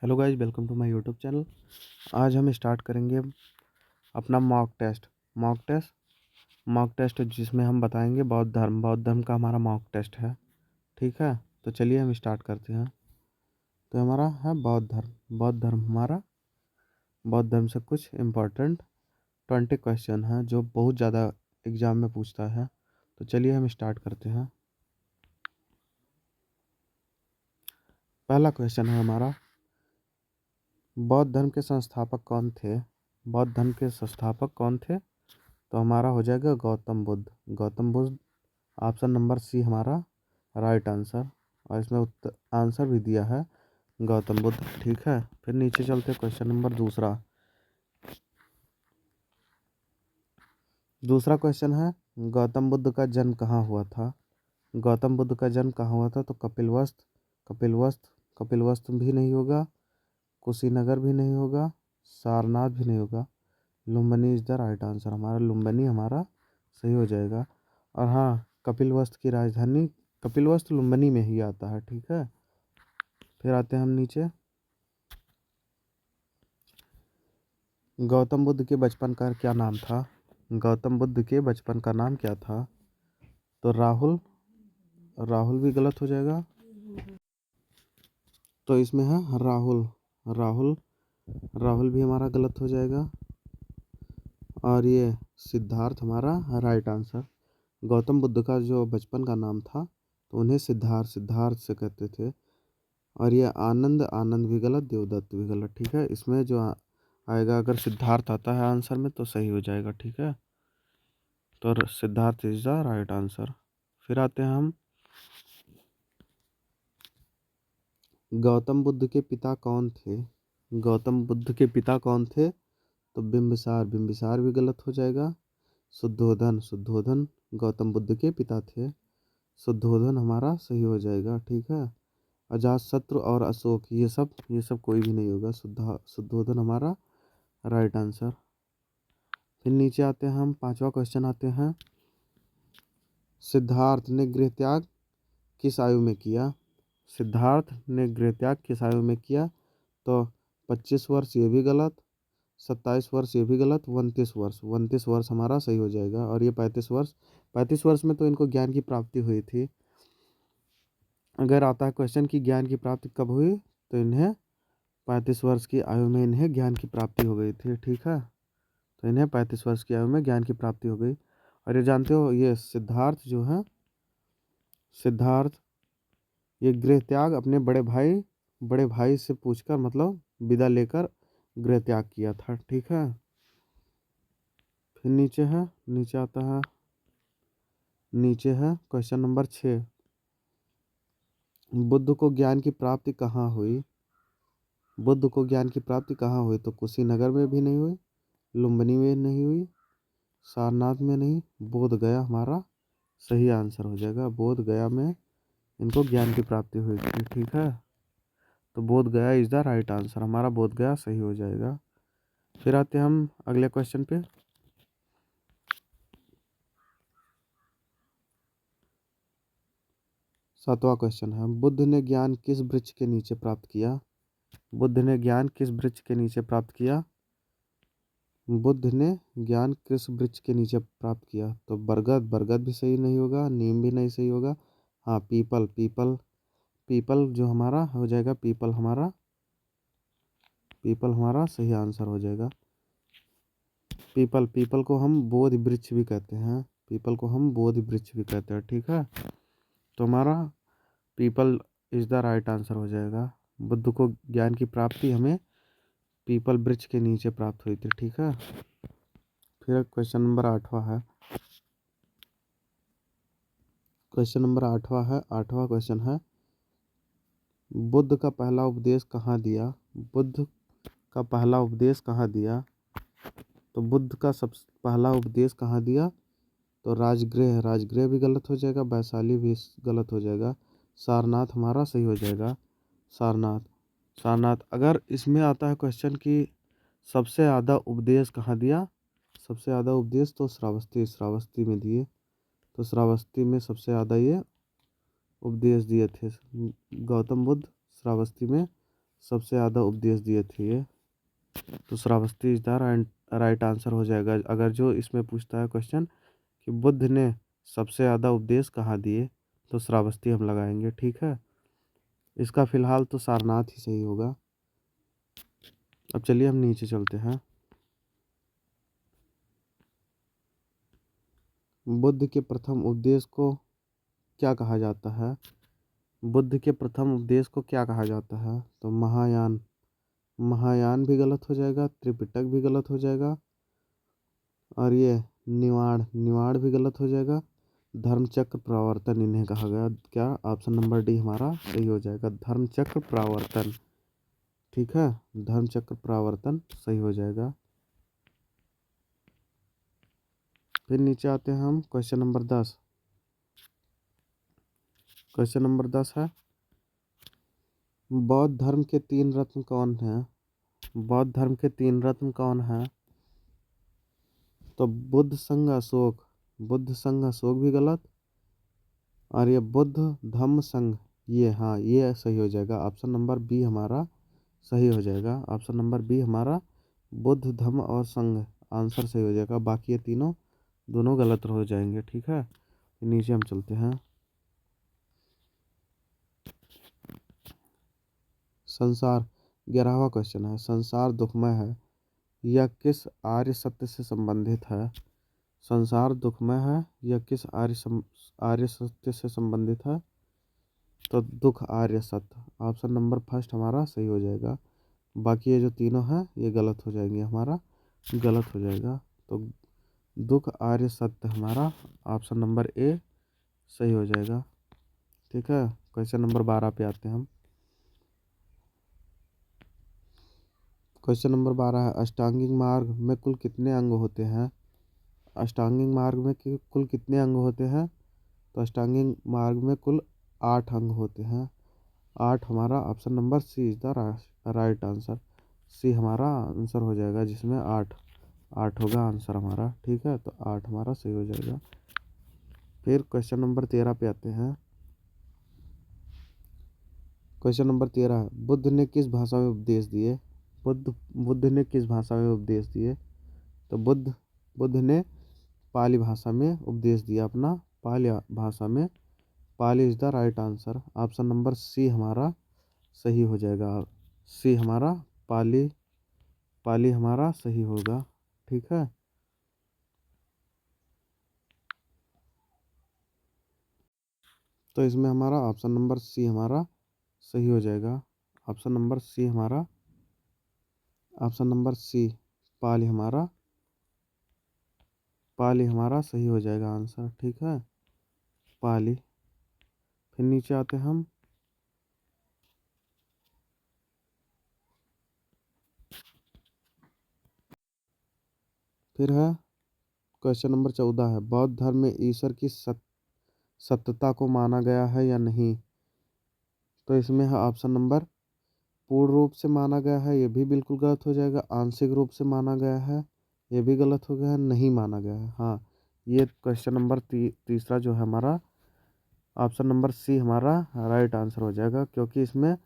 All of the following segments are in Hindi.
Hello guys, welcome to my YouTube channel. आज हम स्टार्ट करेंगे अपना मॉक टेस्ट जिसमें हम बताएंगे बौद्ध धर्म का हमारा मॉक टेस्ट है। ठीक है, तो चलिए हम स्टार्ट करते हैं। तो हमारा है बौद्ध धर्म हमारा बौद्ध धर्म से कुछ इम्पोर्टेंट 20 क्वेश्चन हैं जो बहुत ज़्यादा एग्जाम में पूछता है। तो चलिए हम स्टार्ट करते हैं। पहला क्वेश्चन है हमारा, बौद्ध धर्म के संस्थापक कौन थे? बौद्ध धर्म के संस्थापक कौन थे? तो हमारा हो जाएगा Gautam Buddha. Gautam Buddha, option number C हमारा राइट आंसर। और इसमें उत्तर आंसर भी दिया है गौतम बुद्ध। ठीक है, फिर नीचे चलते क्वेश्चन नंबर दूसरा क्वेश्चन है, गौतम बुद्ध का जन्म कहाँ हुआ था? गौतम बुद्ध का जन्म कहाँ हुआ था? तो कपिलवस्तु भी नहीं होगा, कुशीनगर भी नहीं होगा, सारनाथ भी नहीं होगा। Lumbini is the right answer. हमारा लुम्बिनी हमारा सही हो जाएगा। और हाँ, कपिलवस्तु की राजधानी कपिलवस्तु लुम्बिनी में ही आता है। ठीक है, फिर आते हैं हम नीचे। गौतम बुद्ध के बचपन का क्या नाम था? गौतम बुद्ध के बचपन का नाम क्या था? तो राहुल। राहुल भी गलत हो जाएगा, तो इसमें है राहुल। राहुल राहुल भी हमारा गलत हो जाएगा। और ये सिद्धार्थ हमारा राइट आंसर। गौतम बुद्ध का जो बचपन का नाम था तो उन्हें सिद्धार्थ सिद्धार्थ से कहते थे। और ये आनंद आनंद भी गलत, देवदत्त भी गलत। ठीक है, इसमें जो आएगा, अगर सिद्धार्थ आता है आंसर में तो सही हो जाएगा। ठीक है, तो Siddharth is the right answer. फिर आते हैं हम, गौतम बुद्ध के पिता कौन थे? गौतम बुद्ध के पिता कौन थे? तो बिंबिसार। बिंबिसार भी गलत हो जाएगा। शुद्धोधन। शुद्धोधन गौतम बुद्ध के पिता थे। शुद्धोधन हमारा सही हो जाएगा। ठीक है, अजातशत्रु और अशोक, ये सब कोई भी नहीं होगा। शुद्धोधन हमारा राइट आंसर। फिर नीचे आते हैं हम, पांचवा क्वेश्चन आते हैं, सिद्धार्थ ने गृह त्याग किस आयु में किया? सिद्धार्थ ने गृह त्याग किस आयु में किया? तो 25 वर्ष ये भी गलत, 27 वर्ष ये भी गलत, 29 वर्ष। 29 वर्ष हमारा सही हो जाएगा। और ये 35 वर्ष, 35 वर्ष में तो इनको ज्ञान की प्राप्ति हुई थी। अगर आता है क्वेश्चन की ज्ञान की प्राप्ति कब हुई, तो इन्हें 35 वर्ष की आयु में इन्हें ज्ञान की प्राप्ति हो गई थी। ठीक है, तो इन्हें 35 वर्ष की आयु में ज्ञान की प्राप्ति हो गई। और ये जानते हो, ये सिद्धार्थ ये गृह त्याग अपने बड़े भाई से पूछकर, मतलब विदा लेकर गृह त्याग किया था। ठीक है, फिर नीचे है क्वेश्चन नंबर 6, बुद्ध को ज्ञान की प्राप्ति कहाँ हुई? बुद्ध को ज्ञान की प्राप्ति कहाँ हुई? तो कुशीनगर में भी नहीं हुई, लुम्बिनी में नहीं हुई, सारनाथ में नहीं, बोध गया हमारा सही आंसर हो जाएगा। बोध गया में इनको ज्ञान की प्राप्ति हुई थी। ठीक है, तो बोध गया इज द राइट आंसर। हमारा बोध गया सही हो जाएगा। फिर आते हैं हम अगले क्वेश्चन पे। सातवां क्वेश्चन है, बुद्ध ने ज्ञान किस वृक्ष के नीचे प्राप्त किया? बुद्ध ने ज्ञान किस वृक्ष के नीचे प्राप्त किया? बुद्ध ने ज्ञान किस वृक्ष के नीचे प्राप्त किया? तो बरगद। बरगद भी सही नहीं होगा, नीम भी नहीं सही होगा। हाँ, पीपल। पीपल जो हमारा हो जाएगा, पीपल हमारा सही आंसर हो जाएगा। पीपल को हम बोधि वृक्ष भी कहते हैं। ठीक है, तो हमारा people is the right answer हो जाएगा। बुद्ध को ज्ञान की प्राप्ति हमें पीपल वृक्ष के नीचे प्राप्त हुई थी। ठीक है, फिर क्वेश्चन नंबर आठवां क्वेश्चन है, बुद्ध का पहला उपदेश कहाँ दिया? बुद्ध का पहला उपदेश कहाँ दिया? तो बुद्ध का सब पहला उपदेश कहाँ दिया? तो राजगृह। राजगृह भी गलत हो जाएगा, वैशाली भी गलत हो जाएगा, सारनाथ हमारा सही हो जाएगा। सारनाथ। अगर इसमें आता है क्वेश्चन कि सबसे ज़्यादा उपदेश कहाँ दिया? सबसे ज़्यादा उपदेश तो श्रावस्ती में दिए। तो श्रावस्ती में सबसे ज़्यादा ये उपदेश दिए थे गौतम बुद्ध, श्रावस्ती में सबसे ज़्यादा उपदेश दिए थे ये, तो Shravasti is the right answer हो जाएगा। अगर जो इसमें पूछता है क्वेश्चन कि बुद्ध ने सबसे ज़्यादा उपदेश कहाँ दिए, तो श्रावस्ती हम लगाएंगे। ठीक है, इसका फिलहाल तो सारनाथ ही सही होगा। अब चलिए हम नीचे चलते हैं। बुद्ध के प्रथम उपदेश को क्या कहा जाता है? बुद्ध के प्रथम उपदेश को क्या कहा जाता है? तो महायान। महायान भी गलत हो जाएगा, त्रिपिटक भी गलत हो जाएगा, और ये निवाड़, निवाड़ भी गलत हो जाएगा। धर्मचक्र प्रवर्तन इन्हें कहा गया। क्या? ऑप्शन नंबर डी हमारा सही हो जाएगा, धर्मचक्र प्रवर्तन। ठीक है, धर्मचक्र प्रवर्तन सही हो जाएगा। फिर नीचे आते हैं हम, क्वेश्चन नंबर 10। क्वेश्चन नंबर 10 है, बौद्ध धर्म के 3 रत्न कौन हैं? बौद्ध धर्म के 3 रत्न कौन हैं? तो बुद्ध संघ अशोक, बुद्ध संघ अशोक भी गलत, और ये बुद्ध धम्म संघ, ये हाँ ये सही हो जाएगा। ऑप्शन नंबर बी हमारा सही हो जाएगा। ऑप्शन नंबर बी हमारा बुद्ध धम्म और संघ आंसर सही हो जाएगा। बाकी ये तीनों दोनों गलत हो जाएंगे। ठीक है, नीचे हम चलते हैं। संसार, 11वां क्वेश्चन है, संसार दुखमय है, यह किस आर्य सत्य से संबंधित है? संसार दुखमय है, यह किस आर्य सत्य से संबंधित है? तो दुख आर्य सत्य, ऑप्शन नंबर फर्स्ट हमारा सही हो जाएगा। बाकी ये जो तीनों हैं ये गलत हो जाएंगे, हमारा गलत हो जाएगा। तो दुख आर्य सत्य हमारा ऑप्शन नंबर ए सही हो जाएगा। ठीक है, क्वेश्चन नंबर 12 पे आते हैं हम। क्वेश्चन नंबर 12 है, अष्टांगिक मार्ग में कुल कितने अंग होते हैं? अष्टांगिक मार्ग में कुल कितने अंग होते हैं? तो अष्टांगिक मार्ग में कुल 8 अंग होते हैं। 8 हमारा option number C is the right answer. C हमारा आंसर हो जाएगा, जिसमें 8 8 होगा आंसर हमारा। ठीक है, तो 8 हमारा सही हो जाएगा। फिर क्वेश्चन नंबर 13 पे आते हैं। क्वेश्चन नंबर 13 है, बुद्ध ने किस भाषा में उपदेश दिए? बुद्ध ने किस भाषा में उपदेश दिए? तो बुद्ध ने पाली भाषा में उपदेश दिया अपना, पाली भाषा में। Pali is the right answer. Option number C हमारा सही हो जाएगा। सी हमारा पाली, पाली हमारा सही होगा। ठीक है, तो इसमें हमारा ऑप्शन नंबर सी हमारा सही हो जाएगा। ऑप्शन नंबर सी हमारा, ऑप्शन नंबर सी पाली हमारा सही हो जाएगा आंसर। ठीक है, पाली। फिर नीचे आते हैं हम। फिर है क्वेश्चन नंबर 14 है, बौद्ध धर्म में ईश्वर की सत्यता को माना गया है या नहीं? तो इसमें है ऑप्शन नंबर पूर्ण रूप से माना गया है, ये भी बिल्कुल गलत हो जाएगा। आंशिक रूप से माना गया है, ये भी गलत हो गया है। नहीं माना गया है, हाँ। ये क्वेश्चन नंबर तीसरा जो है हमारा, ऑप्शन नंबर सी हमारा राइट आंसर हो जाएगा, क्योंकि इसमें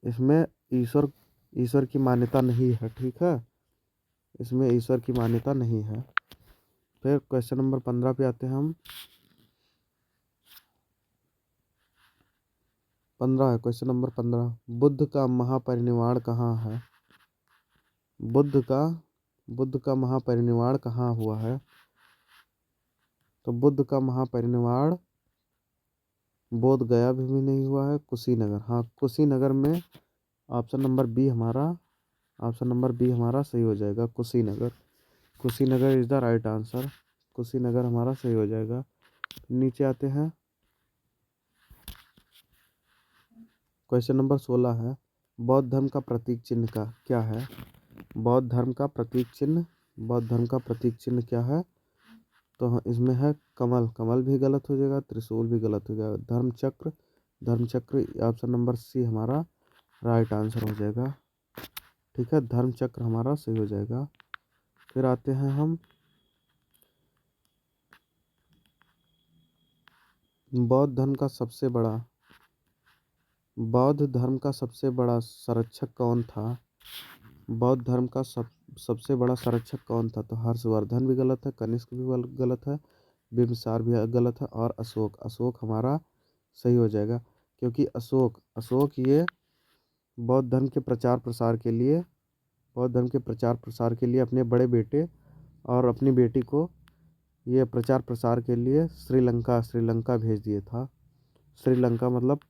इसमें ईश्वर ईश्वर की मान्यता नहीं है। ठीक है, इसमें ईश्वर की मान्यता नहीं है। फिर क्वेश्चन नंबर 15 पे आते हैं हम। 15 है, क्वेश्चन नंबर 15, बुद्ध का महापरिनिर्वाण कहाँ है? बुद्ध का बुद्ध का महापरिनिर्वाण कहाँ हुआ है? तो बुद्ध का महापरिनिर्वाण बोध गया भी नहीं हुआ है, कुशीनगर, हाँ कुशीनगर में। ऑप्शन नंबर बी हमारा, ऑप्शन नंबर बी हमारा सही हो जाएगा, Kushinagar. Kushinagar is the right answer. Kushinagar हमारा सही हो जाएगा। नीचे आते हैं, क्वेश्चन नंबर 16 है, बौद्ध धर्म का प्रतीक चिन्ह का क्या है? बौद्ध धर्म का प्रतीक चिन्ह, बौद्ध धर्म का प्रतीक चिन्ह क्या है? तो इसमें है कमल, कमल भी गलत हो जाएगा, त्रिशूल भी गलत हो जाएगा। धर्मचक्र, धर्मचक्र ऑप्शन नंबर सी हमारा राइट आंसर हो जाएगा। ठीक है, धर्मचक्र हमारा सही हो जाएगा। फिर आते हैं हम, बौद्ध धर्म का सबसे बड़ा बौद्ध धर्म का सबसे बड़ा संरक्षक कौन था? बौद्ध धर्म का सबसे बड़ा संरक्षक कौन था? तो हर्षवर्धन भी गलत है, कनिष्क भी गलत है, बिंबिसार भी गलत है, और अशोक। अशोक हमारा सही हो जाएगा, क्योंकि अशोक अशोक ये बौद्ध धर्म के प्रचार प्रसार के लिए अपने बड़े बेटे और अपनी बेटी को ये प्रचार प्रसार के लिए श्रीलंका भेज दिया था। श्रीलंका मतलब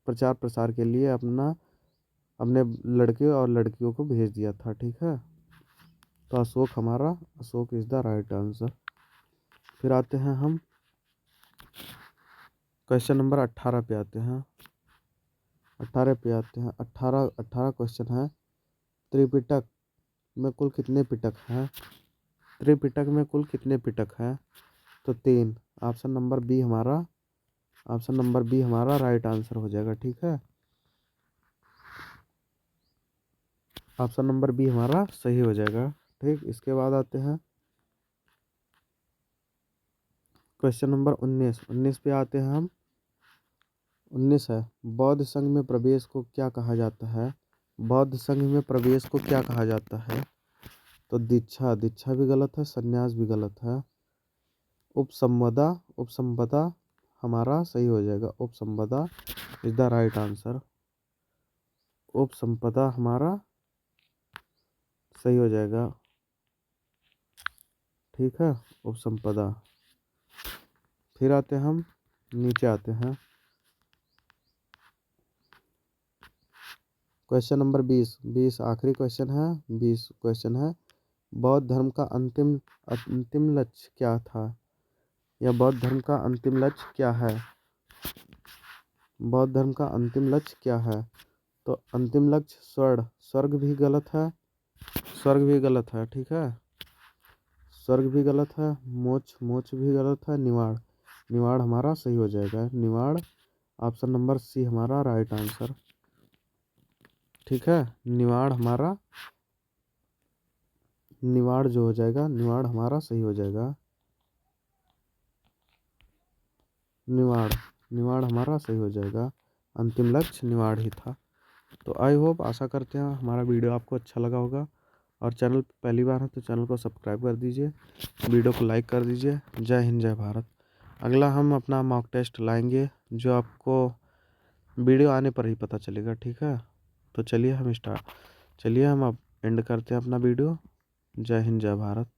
प्रचार प्रसार के लिए अपने लड़के और लड़कियों को भेज दिया था। ठीक है, तो Ashok is the right answer. फिर आते हैं हम क्वेश्चन नंबर 18 पे आते हैं। 18 क्वेश्चन है। त्रिपिटक में कुल कितने पिटक हैं? त्रिपिटक में कुल कितने पिटक हैं? तो 3। ऑप्शन नंबर बी हमारा राइट आंसर हो जाएगा। ठीक है, ऑप्शन नंबर बी हमारा सही हो जाएगा। ठीक, इसके बाद आते हैं क्वेश्चन नंबर 19 पे आते हैं हम। 19 है, बौद्ध संघ में प्रवेश को क्या कहा जाता है? बौद्ध संघ में प्रवेश को क्या कहा जाता है? तो दीक्षा भी गलत है, संन्यास भी गलत है। उपसंपदा हमारा सही हो जाएगा। उपसंपदा इज द राइट आंसर। उपसंपदा हमारा सही हो जाएगा। ठीक है, उपसंपदा। फिर आते हैं हम नीचे आते हैं क्वेश्चन नंबर 20 आखिरी क्वेश्चन है। 20 क्वेश्चन है, बौद्ध धर्म का अंतिम लक्ष्य क्या था? या बौद्ध धर्म का अंतिम लक्ष्य क्या है? बौद्ध धर्म का अंतिम लक्ष्य क्या है? तो अंतिम लक्ष्य स्वर्ग भी गलत है, स्वर्ग भी गलत है। ठीक है, स्वर्ग भी गलत है, मोक्ष भी गलत है, निवाड़ हमारा सही हो जाएगा। निवाड़ ऑप्शन नंबर सी हमारा राइट आंसर। ठीक है, निवाड़ जो हो जाएगा, निवाड़ हमारा सही हो जाएगा। निवाड़ हमारा सही हो जाएगा। अंतिम लक्ष्य निवाड़ ही था। तो आई होप, आशा करते हैं हमारा वीडियो आपको अच्छा लगा होगा, और चैनल पे पहली बार है तो चैनल को सब्सक्राइब कर दीजिए, वीडियो को लाइक कर दीजिए। जय हिंद, जय भारत। अगला हम अपना मॉक टेस्ट लाएंगे, जो आपको वीडियो आने पर ही पता चलेगा। ठीक है, तो चलिए हम अब एंड करते हैं अपना वीडियो। जय हिंद, जय भारत।